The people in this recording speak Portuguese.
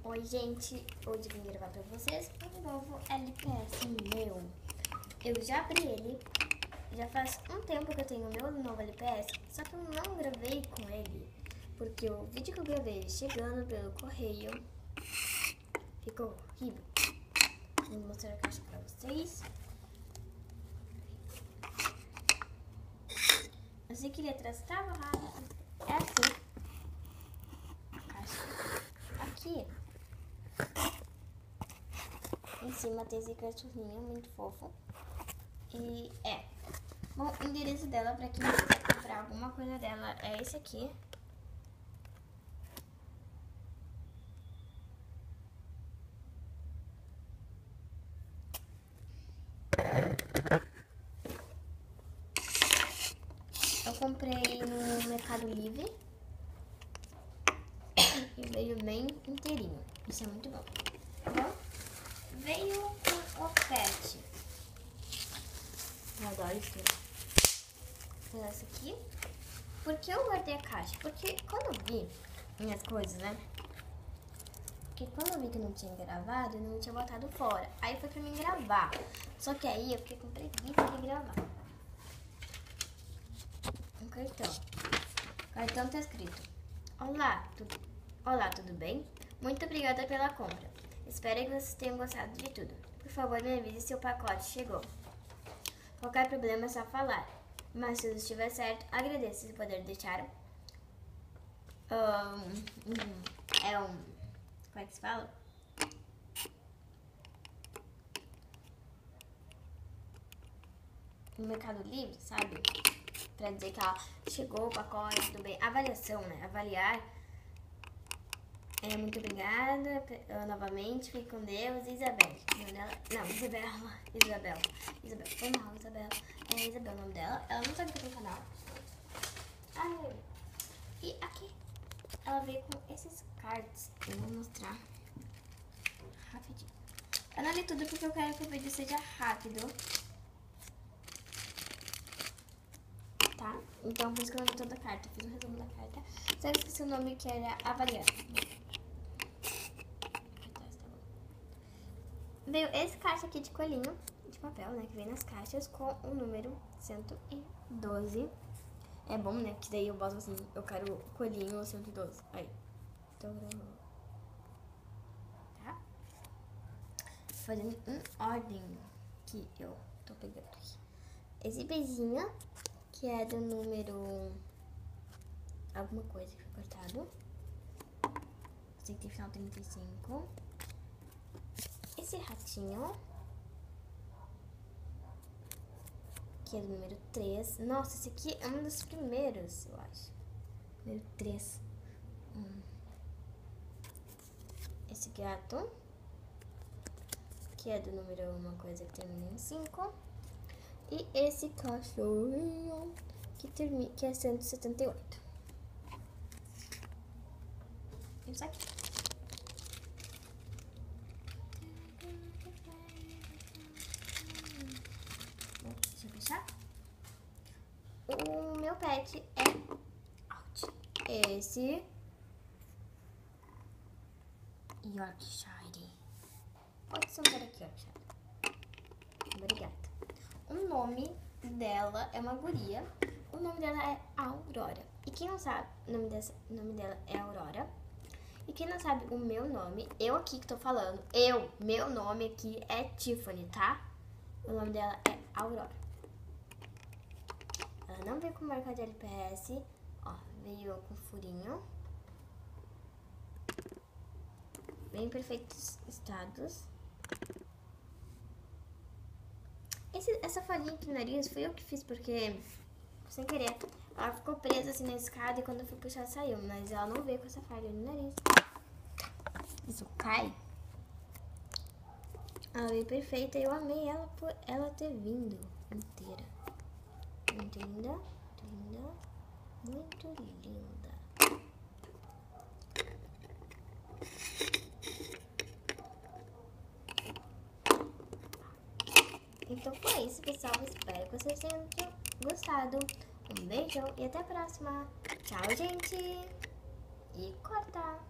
Oi, gente, hoje eu vim gravar pra vocês um novo LPS meu. Eu já abri ele, já faz um tempo que eu tenho o meu novo LPS, só que eu não gravei com ele, porque o vídeo que eu gravei chegando pelo correio ficou horrível. Vou mostrar a caixa pra vocês. Eu sei que ele atrás estava errado, é assim. A caixa aqui. Em cima tem esse cachorrinho muito fofo. E bom, o endereço dela, pra quem quiser comprar alguma coisa dela, é esse aqui. Eu comprei no Mercado Livre e veio bem inteirinho. Isso é muito bom. Bom, veio com o pet. Eu adoro isso. Essa aqui. Por que eu guardei a caixa? Porque quando eu vi minhas coisas, né? Porque quando eu vi que não tinha gravado, eu não tinha botado fora. Aí foi pra mim gravar. Só que aí eu fiquei com preguiça de gravar. Um cartão. O cartão tá escrito: Olá, tudo bem? Muito obrigada pela compra. Espero que vocês tenham gostado de tudo. Por favor, me avise se o pacote chegou. Qualquer problema é só falar. Mas se tudo estiver certo, agradeço se poder deixar como é que se fala? No Mercado Livre, sabe? Pra dizer que chegou o pacote, tudo bem. Avaliação, né? Avaliar. Muito obrigada. Novamente, fique com Deus. Isabel. Não, Isabel. Foi mal, Isabel. É Isabel o nome dela. Ela não sabe que tem canal. E aqui, ela veio com esses cards. Eu vou mostrar rapidinho. Eu não li tudo porque eu quero que o vídeo seja rápido. Tá? Então, por isso que eu não li toda a carta. Eu fiz um resumo da carta. Só que esqueci o nome, que era avaliar. Veio esse caixa aqui de colinho, de papel, né? Que vem nas caixas com o número 112. É bom, né? Que daí eu boto assim, eu quero colinho 112. Aí. Então, tá? Fazendo ordem que eu tô pegando aqui. Esse beijinho, que é do número alguma coisa que foi cortado. Sei que tem final 35. Esse ratinho, que é do número 3. Nossa, esse aqui é um dos primeiros, eu acho. Número 3. Esse gato, que é do número uma coisa que termina em 5. E esse cachorrinho, que é 178. Isso aqui. Deixa eu fechar. O meu pet é esse Yorkshire. Pode ser um cara aqui, Yorkshire. Obrigada. O nome dela é uma guria. O nome dela é Aurora. E quem não sabe, o nome dela é Aurora. E quem não sabe o meu nome, eu aqui que tô falando, meu nome aqui é Tiffany, tá? O nome dela é Aurora. Ela não veio com marca de LPS, ó, veio com furinho. Bem perfeitos estados. Essa folhinha aqui no nariz foi eu que fiz porque, sem querer, ela ficou presa assim na escada e quando eu fui puxar saiu, mas ela não veio com essa falha no nariz. Isso cai. Ela veio perfeita e eu amei ela por ela ter vindo inteira. Muito linda, muito linda. Então foi isso, pessoal. Espero que vocês tenham gostado. Um beijão e até a próxima. Tchau, gente. E corta.